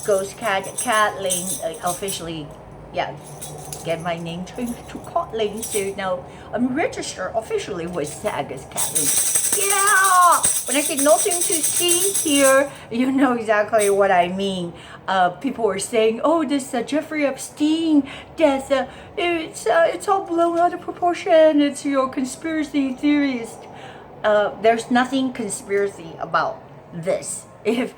ghost cat, Kathleen, officially, yeah, get my name changed to Kathleen. So now I'm registered officially with SAG as Kathleen. Yeah! When I say nothing to see here, you know exactly what I mean. People were saying, oh, this Jeffrey Epstein death, it's all blown out of proportion. It's your conspiracy theorist. There's nothing conspiracy about this. If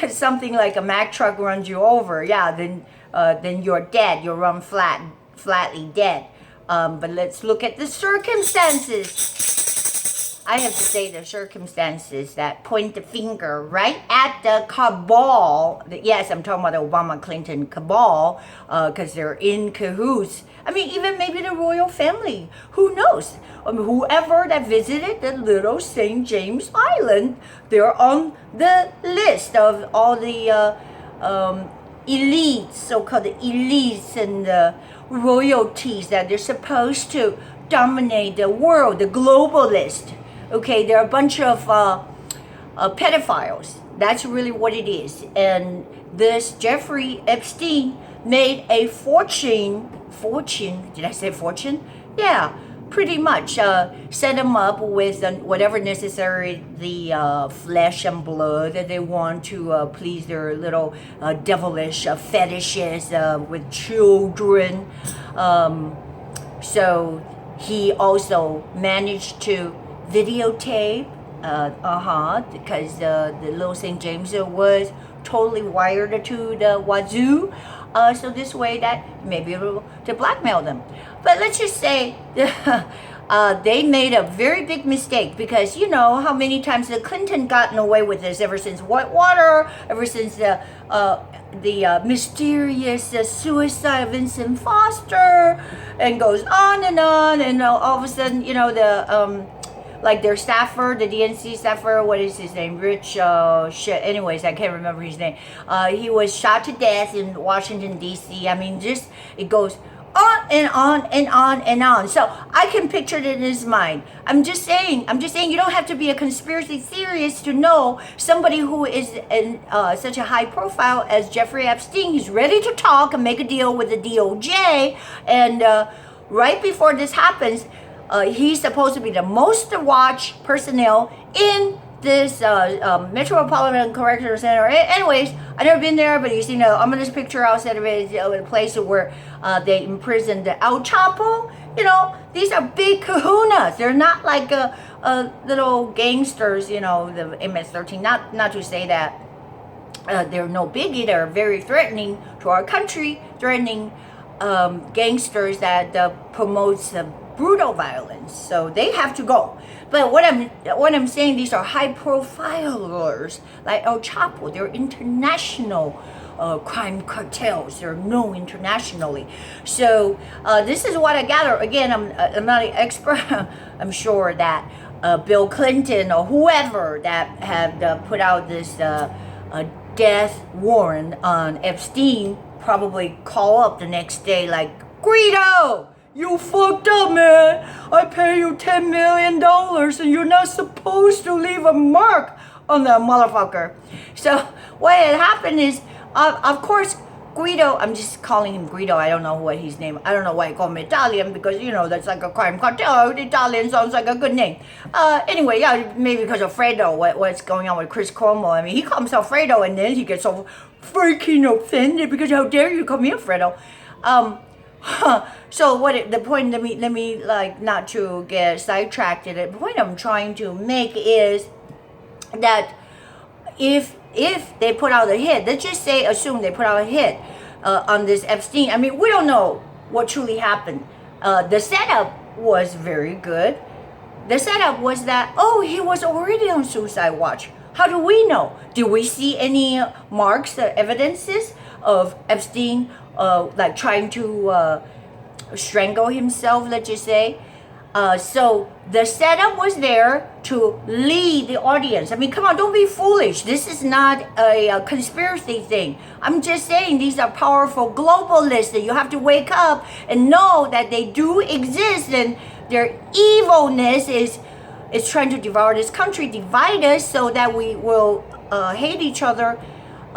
something like a Mack truck runs you over, yeah, then you're dead. You're run flatly dead. But let's look at the circumstances. I have to say the circumstances that point the finger right at the cabal. Yes, I'm talking about the Obama-Clinton cabal, because they're in cahoots. I mean, even maybe the royal family. Who knows? Whoever that visited the little St. James Island, they're on the list of all the elites, so-called elites and royalties that they're supposed to dominate the world, the globalist. Okay, they're a bunch of pedophiles. That's really what it is. And this Jeffrey Epstein made a fortune. Did I say fortune? Yeah, pretty much. Set them up with whatever necessary, the flesh and blood that they want to please their little devilish fetishes with children. So he also managed to videotape, because the little St. James was totally wired to the wazoo. So this way that may be able to blackmail them. But let's just say they made a very big mistake, because you know how many times the Clinton gotten away with this ever since Whitewater, ever since the mysterious suicide of Vincent Foster, and goes on, and all of a sudden, like their staffer, the DNC staffer, what is his name? Rich, anyways, I can't remember his name. He was shot to death in Washington, D.C. I mean, just, it goes on and on and on and on. So I can picture it in his mind. I'm just saying, you don't have to be a conspiracy theorist to know somebody who is in such a high profile as Jeffrey Epstein. He's ready to talk and make a deal with the DOJ. And right before this happens, he's supposed to be the most watched personnel in this Metropolitan Correctional Center. Anyways, I've never been there, but you see the ominous picture outside of it, a place where they imprisoned El Chapo. These are big kahunas. They're not like little gangsters, the MS-13. Not to say that they're no biggie. They're very threatening to our country, threatening gangsters that promotes brutal violence. So they have to go. But what I'm saying, these are high profilers like El Chapo. They're international crime cartels. They're known internationally. So this is what I gather. Again, I'm not an expert. I'm sure that Bill Clinton or whoever that had put out this death warrant on Epstein probably call up the next day like, Guido, you fucked up, man. I pay you $10 million and you're not supposed to leave a mark on that motherfucker. So what had happened is, of course, Guido, I'm just calling him Guido. I don't know what his name. I don't know why I call him Italian, because, that's like a crime cartel. Italian sounds like a good name. Anyway, yeah, maybe because of Fredo, what's going on with Chris Cuomo. I mean, he calls himself Fredo, and then he gets so freaking offended because how dare you call me Fredo. So the point, let me like not to get sidetracked. The point I'm trying to make is that if they put out a hit, let's just say, assume they put out a hit on this Epstein. I mean, we don't know what truly happened. The setup was very good. The setup was that, he was already on suicide watch. How do we know? Did we see any marks, evidences of Epstein like trying to strangle himself, let's just say? So the setup was there to lead the audience. I mean, come on, don't be foolish. This is not a conspiracy thing. I'm just saying these are powerful globalists that you have to wake up and know that they do exist, and their evilness is trying to devour this country, divide us so that we will hate each other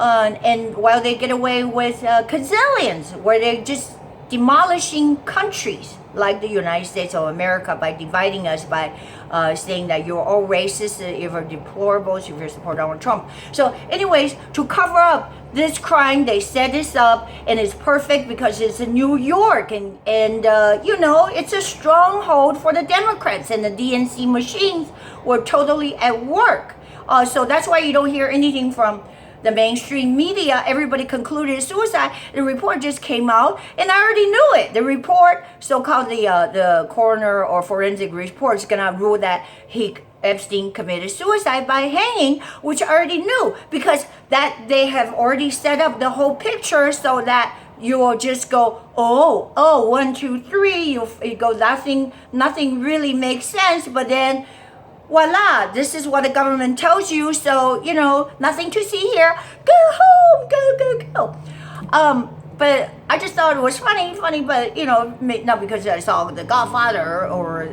and while they get away with gazillions, where they're just demolishing countries like the United States of America by dividing us, by saying that you're all racist, you're deplorables if you support Donald Trump. So anyways, to cover up this crime, they set this up, and it's perfect because it's in New York, and it's a stronghold for the Democrats, and the DNC machines were totally at work. So that's why you don't hear anything from the mainstream media. Everybody concluded suicide. The report just came out, and I already knew it. The report, so-called the coroner or forensic report, is gonna rule that Epstein committed suicide by hanging, which I already knew, because that they have already set up the whole picture so that you will just go, oh, 1, 2, 3. You go, nothing really makes sense, but then voila, this is what the government tells you, so, nothing to see here. Go home, go. But I just thought it was funny, but, not because I saw The Godfather or,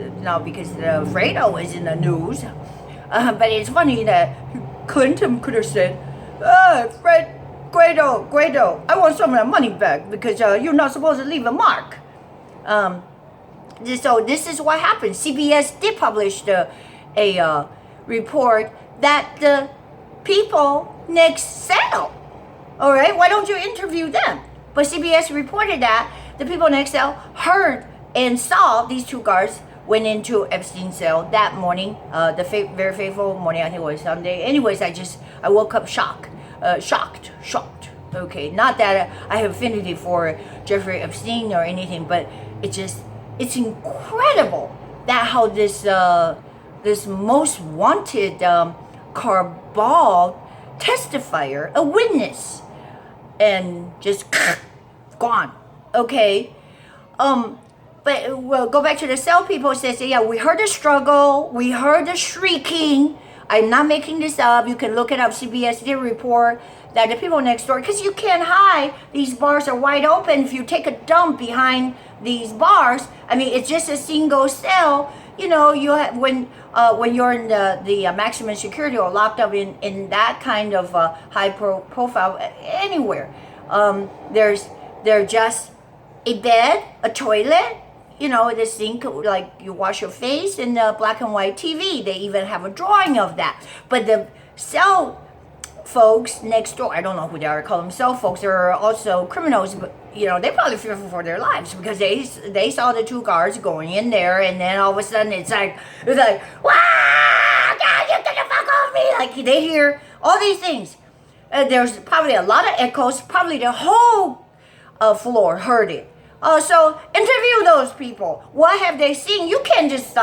because Fredo was in the news. But it's funny that Clinton could have said, Guido, I want some of that money back because you're not supposed to leave a mark. So this is what happened. CBS did publish a report that the people next cell, all right, why don't you interview them? But CBS reported that the people next cell heard and saw these two guards went into Epstein's cell that morning, very fateful morning. I think it was Sunday. Anyways, I woke up shocked. Okay, not that I have affinity for Jeffrey Epstein or anything, but it's incredible that how this most wanted Carball testifier, a witness, and just gone. Okay. But we'll go back to the cell people. Says, yeah, we heard the struggle, we heard the shrieking. I'm not making this up. You can look it up. CBS did report that the people next door, because you can't hide. These bars are wide open. If you take a dump behind these bars, I mean, it's just a single cell. You have when you're in the maximum security or locked up in that kind of high profile anywhere. There's just a bed, a toilet, the sink, like you wash your face, and the black and white TV. They even have a drawing of that. But the cell folks next door, I don't know who they are, call them cell folks, they're also criminals, but they're probably fearful for their lives because they saw the two guards going in there, and then all of a sudden it's like, wow, God, you get the fuck off me! Like they hear all these things. There's probably a lot of echoes. Probably the whole floor heard it. So interview those people. What have they seen? You can't just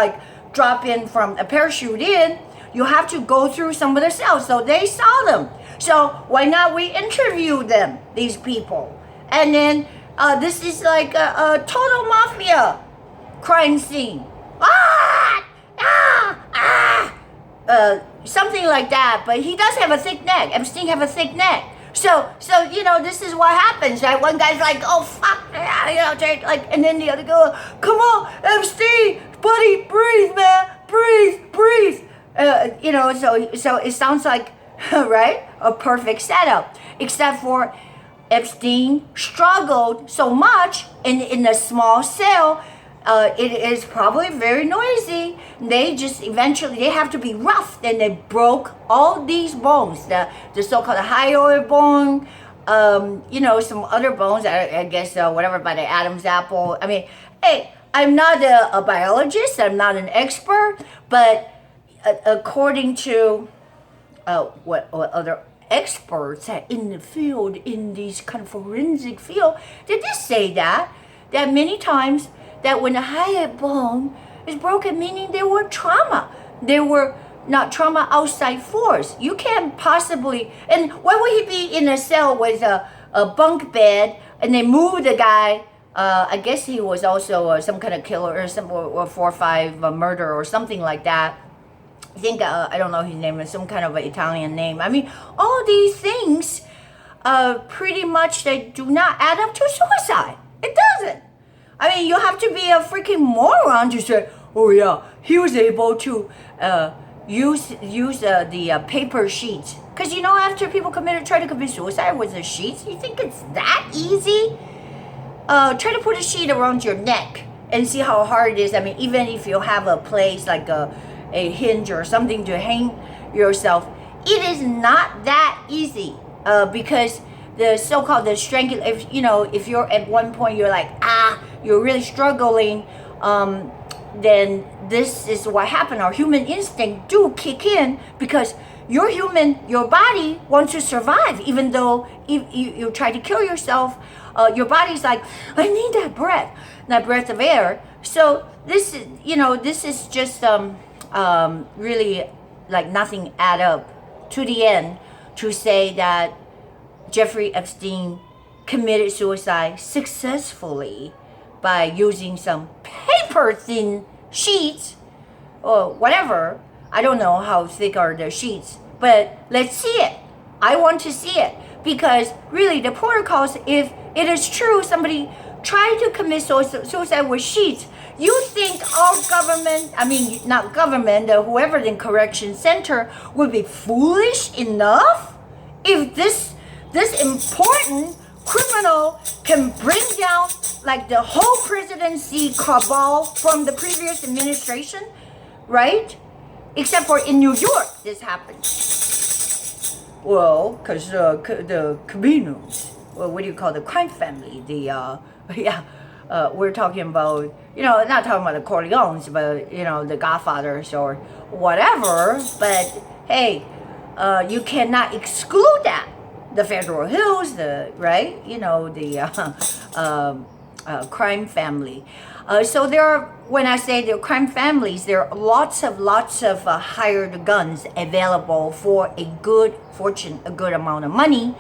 drop in from a parachute in. You have to go through some of the cells. So they saw them. So why not we interview them, these people? And then this is like a total mafia crime scene. Something like that. But he does have a thick neck. Epstein have a thick neck. So this is what happens, right? One guy's like, oh fuck, and then the other goes, come on, Epstein, buddy, breathe, man, breathe. So it sounds like, right, a perfect setup, except for Epstein struggled so much in a small cell. It is probably very noisy. They have to be roughed, and they broke all these bones, the so-called hyoid bone, some other bones, I guess, whatever, by the Adam's apple. I mean, hey, I'm not a biologist, I'm not an expert, but according to what other experts in the field, in these kind of forensic field, they did say that many times that when the hyoid bone is broken, meaning there were trauma. There were not trauma outside force. You can't possibly, and why would he be in a cell with a bunk bed and they move the guy? I guess he was also some kind of killer or some or 4 or 5 murder or something like that. I think, I don't know his name, is some kind of an Italian name. I mean, all these things, pretty much they do not add up to suicide. It doesn't. I mean, you have to be a freaking moron to say, oh yeah, he was able to use the paper sheets, because you know, after people try to commit suicide with the sheets, you think it's that easy? Try to put a sheet around your neck and see how hard it is. I mean, even if you have a place like a hinge or something to hang yourself, it is not that easy, because the so-called the strangle, if you know, if you're at one point you're like, you're really struggling, then this is what happened. Our human instinct do kick in, because your body wants to survive. Even though if you try to kill yourself, your body's like, I need that breath of air. So this is, you know, this is just really like nothing add up to the end to say that Jeffrey Epstein committed suicide successfully by using some paper-thin sheets or whatever. I don't know how thick are the sheets, but let's see it. I want to see it, because really the protocols, if it is true somebody tried to commit suicide with sheets, you think all government, I mean not government, whoever in correction center would be foolish enough if this important criminal can bring down like the whole presidency cabal from the previous administration, right? Except for in New York, this happened. Well, because the criminals, well, what do you call the crime family? We're talking about, you know, not talking about the Corleones, but, you know, the Godfathers or whatever. But hey, you cannot exclude that. The Federal Hills, right? You know, the crime family. So there are, when I say the crime families, there are lots of hired guns available for a good fortune, a good amount of money.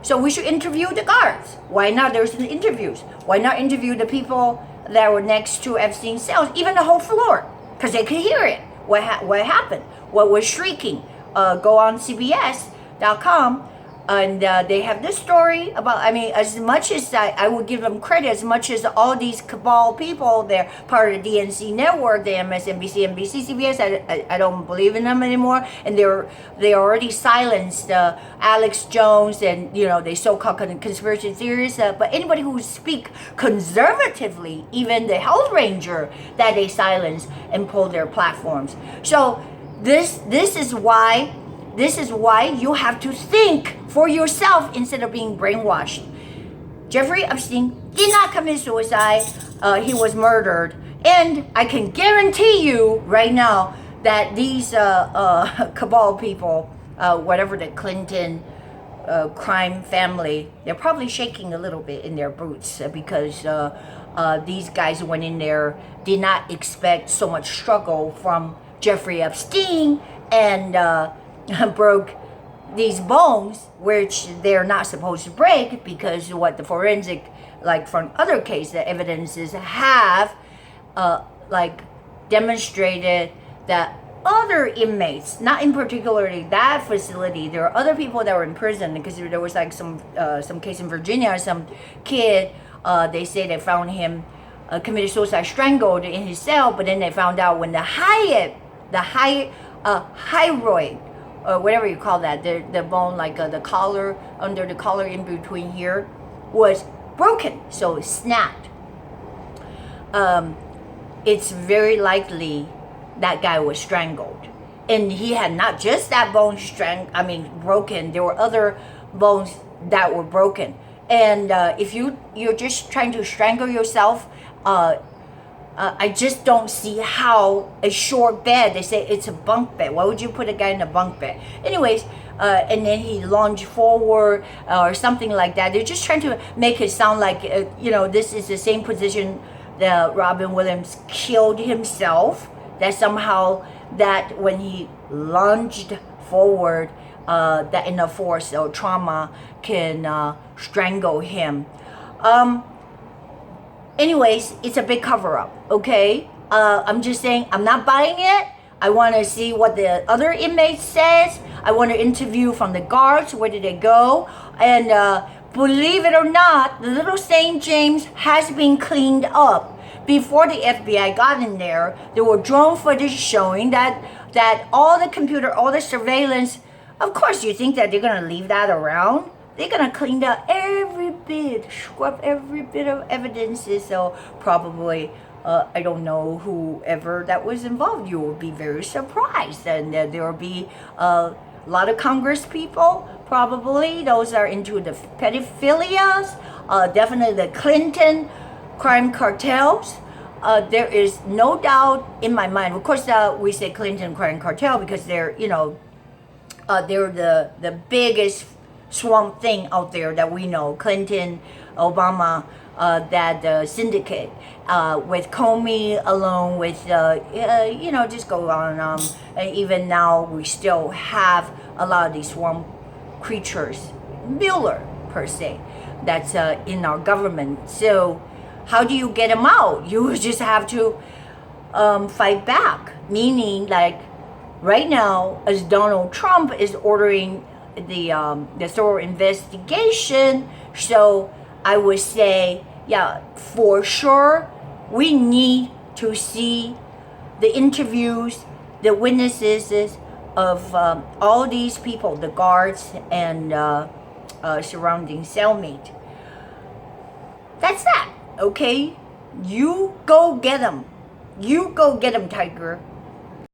So we should interview the guards. Why not? There's interviews. Why not interview the people that were next to Epstein's cells, even the whole floor, because they could hear it. What happened? What was shrieking? Go on CBS.com. And they have this story about, I mean, as much as I would give them credit, as much as all these cabal people, they're part of the DNC network, the MSNBC, NBC, CBS, I don't believe in them anymore. And they already silenced Alex Jones and, you know, they so-called conspiracy theorists. But anybody who speak conservatively, even the Health Ranger, that they silence and pull their platforms. So this is why you have to think for yourself instead of being brainwashed. Jeffrey Epstein did not commit suicide. He was murdered. And I can guarantee you right now that these cabal people, whatever the Clinton crime family, they're probably shaking a little bit in their boots, because these guys went in there, did not expect so much struggle from Jeffrey Epstein, and broke these bones, which they're not supposed to break, because what the forensic, like from other cases, the evidences have like demonstrated that other inmates, not in particularly that facility, there are other people that were in prison, because there was like some case in Virginia, some kid, they say they found him committed suicide, strangled in his cell, but then they found out when the hyoid, or whatever you call that, the bone, like the collar, under the collar in between here, was broken, so it snapped. It's very likely that guy was strangled, and he had not just that bone broken. There were other bones that were broken, and if you're just trying to strangle yourself, I just don't see how a short bed, they say it's a bunk bed. Why would you put a guy in a bunk bed? Anyways, and then he lunged forward or something like that. They're just trying to make it sound like, this is the same position that Robin Williams killed himself. That somehow that when he lunged forward, that enough force or trauma can strangle him. Anyways, it's a big cover-up, okay? I'm just saying, I'm not buying it. I want to see what the other inmates says. I want to interview from the guards. Where did they go? And believe it or not, the little St. James has been cleaned up. Before the FBI got in there, there were drone footage showing that that all the computer, all the surveillance, of course you think that they're going to leave that around. They're going to clean up every bit, scrub every bit of evidences. So probably, I don't know, whoever that was involved, you will be very surprised. And there will be a lot of Congress people, probably. Those are into the pedophilias. Definitely the Clinton crime cartels. There is no doubt in my mind. Of course, we say Clinton crime cartel because they're, they're the biggest swamp thing out there that we know. Clinton, Obama, that syndicate with Comey alone with, just go on. And even now, we still have a lot of these swamp creatures, Mueller per se, that's in our government. So how do you get them out? You just have to fight back. Meaning, like right now, as Donald Trump is ordering the thorough investigation, so I would say, yeah, for sure, we need to see the interviews, the witnesses of all these people, the guards and surrounding cellmate. That's that. Okay, you go get them. You go get them, Tiger.